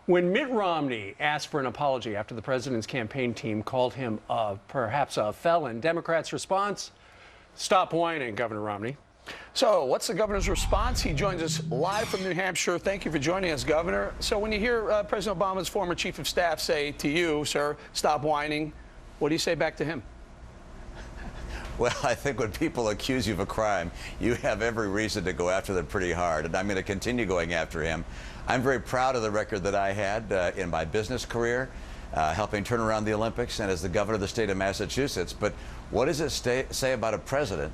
When Mitt Romney asked for an apology after the president's campaign team called him perhaps a felon, Democrats' response: stop whining, Governor Romney. So what's the governor's response? He joins us live from New Hampshire. Thank you for joining us, Governor. So when you hear President Obama's former chief of staff say to you, sir, stop whining, what do you say back to him? Well, I think when people accuse you of a crime, you have every reason to go after them pretty hard, and I'm going to continue going after him. I'm very proud of the record that I had in my business career, helping turn around the Olympics and as the governor of the state of Massachusetts. But what does it say about a president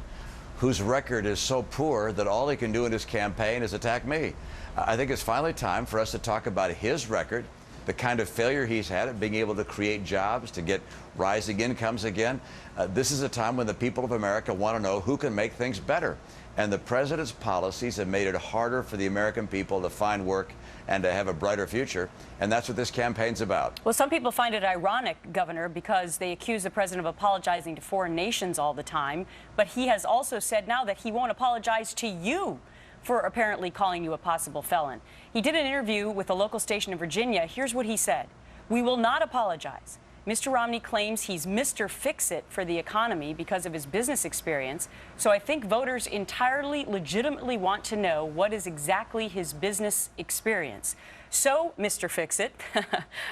whose record is so poor that all he can do in his campaign is attack me? I think it's finally time for us to talk about his record, the kind of failure he's had at being able to create jobs, to get rising incomes again. This is a time when the people of America want to know who can make things better. And the president's policies have made it harder for the American people to find work and to have a brighter future. And that's what this campaign's about. Well, some people find it ironic, Governor, because they accuse the president of apologizing to foreign nations all the time. But he has also said now that he won't apologize to you for apparently calling you a possible felon. He did an interview with a local station in Virginia. Here's what he said: "We will not apologize. Mr. Romney claims he's Mr. Fix-It for the economy because of his business experience. So I think voters entirely legitimately want to know what is exactly his business experience. So, Mr. Fix-It,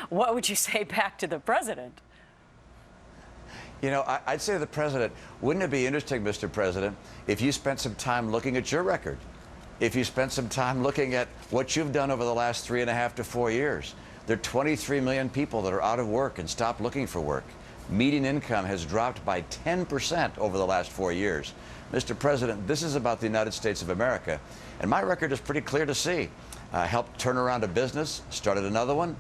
what would you say back to the president?" You know, I'd say to the president, wouldn't it be interesting, Mr. President, if you spent some time looking at your record? If you spent some time looking at what you've done over the last 3.5 to 4 years? There are 23 million people that are out of work and stopped looking for work. Median income has dropped by 10% over the last 4 years. Mr. President, this is about the United States of America, and my record is pretty clear to see. Helped turn around a business, started another one,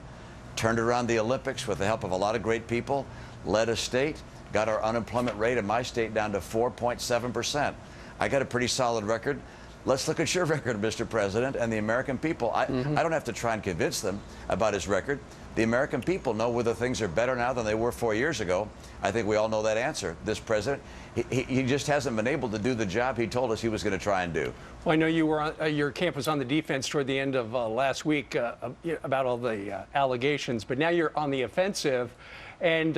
turned around the Olympics with the help of a lot of great people, led a state, got our unemployment rate in my state down to 4.7%. I got a pretty solid record. Let's look at your record, Mr. President, and the American people. I don't have to try and convince them about his record. The American people know whether things are better now than they were 4 years ago. I think we all know that answer. This president, he just hasn't been able to do the job he told us he was going to try and do. Well, I know you were on, your camp was on the defense toward the end of last week about all the allegations, but now you're on the offensive, and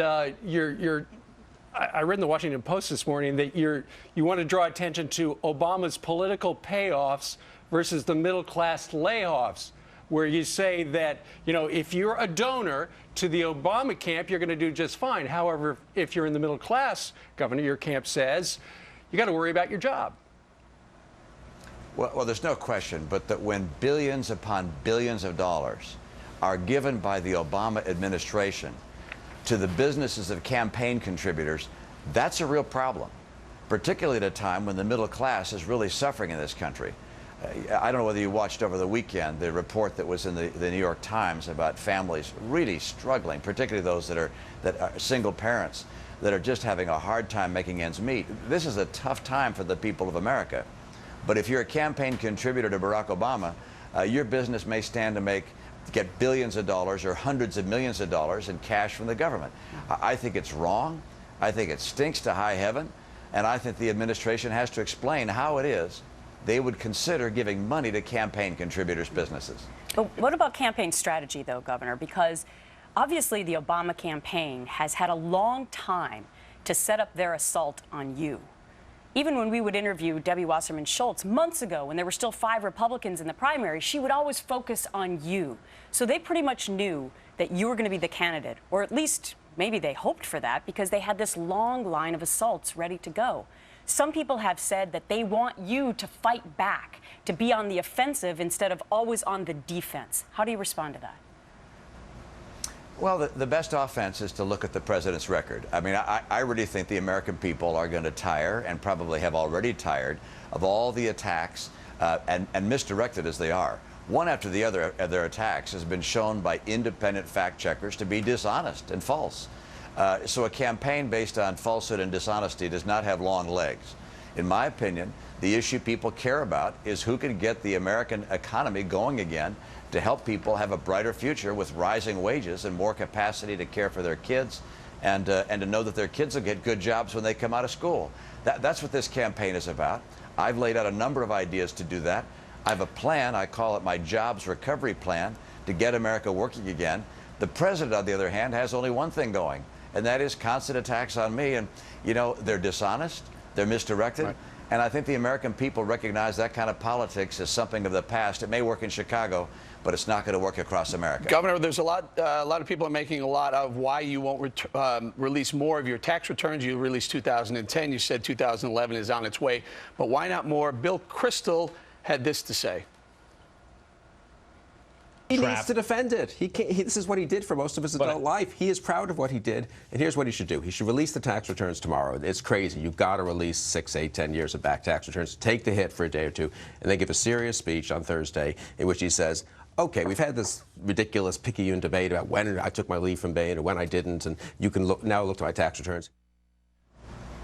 I read in the Washington Post this morning that you want to draw attention to Obama's political payoffs versus the middle-class layoffs, where you say that, you know, if you're a donor to the Obama camp, you're going to do just fine. However, if you're in the middle class, Governor, your camp says, you got to worry about your job. Well, there's no question, but that when billions upon billions of dollars are given by the Obama administration to the businesses of campaign contributors, that's a real problem, particularly at a time when the middle class is really suffering in this country. I don't know whether you watched over the weekend the report that was in the New York Times about families really struggling, particularly those that are single parents that are just having a hard time making ends meet. This is a tough time for the people of America. But if you're a campaign contributor to Barack Obama, your business may stand to get billions of dollars or hundreds of millions of dollars in cash from the government. I think it's wrong. I think it stinks to high heaven. And I think the administration has to explain how it is they would consider giving money to campaign contributors' businesses. But what about campaign strategy, though, Governor? Because obviously the Obama campaign has had a long time to set up their assault on you. Even when we would interview Debbie Wasserman Schultz months ago, when there were still 5 Republicans in the primary, she would always focus on you. So they pretty much knew that you were going to be the candidate, or at least maybe they hoped for that, because they had this long line of assaults ready to go. Some people have said that they want you to fight back, to be on the offensive instead of always on the defense. How do you respond to that? Well, the best offense is to look at the president's record. I mean, I really think the American people are going to tire, and probably have already tired, of all the attacks, and misdirected as they are. One after the other of their attacks has been shown by independent fact checkers to be dishonest and false. So a campaign based on falsehood and dishonesty does not have long legs. In my opinion, the issue people care about is who can get the American economy going again, to help people have a brighter future with rising wages and more capacity to care for their kids, and to know that their kids will get good jobs when they come out of school. That's what this campaign is about. I've laid out a number of ideas to do that. I have a plan, I call it my jobs recovery plan, to get America working again. The president, on the other hand, has only one thing going, and that is constant attacks on me. And, you know, they're dishonest, they're misdirected. Right. And I think the American people recognize that kind of politics as something of the past. It may work in Chicago, but it's not going to work across America. Governor, there's a lot of people are making a lot of why you won't release more of your tax returns. You released 2010. You said 2011 is on its way. But why not more? Bill Kristol had this to say. He needs to defend it. This is what he did for most of his adult life. He is proud of what he did, and here's what he should do. He should release the tax returns tomorrow. It's crazy. You've got to release 6, 8, 10 years of back tax returns. Take the hit for a day or two, and then give a serious speech on Thursday in which he says, okay, we've had this ridiculous picayune debate about when I took my leave from Bain or when I didn't, and you can now look to my tax returns.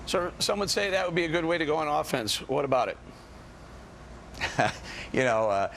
Sir, some would say that would be a good way to go on offense. What about it? You know,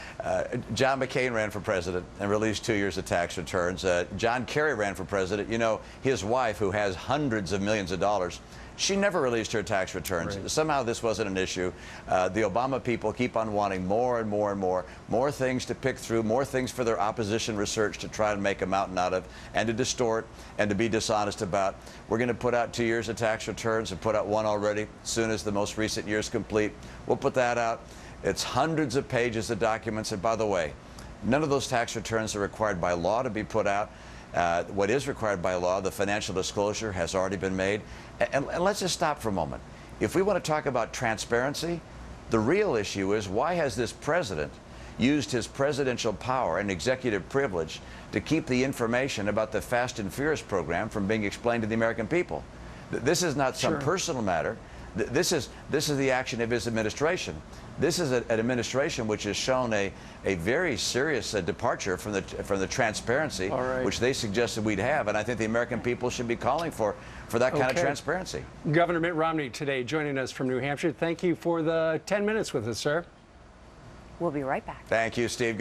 John McCain ran for president and released 2 years of tax returns. John Kerry ran for president. You know, his wife, who has hundreds of millions of dollars, she never released her tax returns. Right. Somehow this wasn't an issue. The Obama people keep on wanting more and more and more things to pick through, more things for their opposition research to try and make a mountain out of, and to distort and to be dishonest about. We're going to put out 2 years of tax returns and put out one already as soon as the most recent year is complete. We'll put that out. It's hundreds of pages of documents, and by the way, none of those tax returns are required by law to be put out. What is required by law, the financial disclosure, has already been made. And let's just stop for a moment. If we want to talk about transparency, the real issue is, why has this president used his presidential power and executive privilege to keep the information about the Fast and Furious program from being explained to the American people? This is not some personal matter. This is the action of his administration. This is an administration which has shown a very serious departure from the transparency which they suggested we'd have, and I think the American people should be calling for that kind of transparency. Governor Mitt Romney today joining us from New Hampshire. Thank you for the 10 minutes with us, sir. We'll be right back. Thank you, Steve.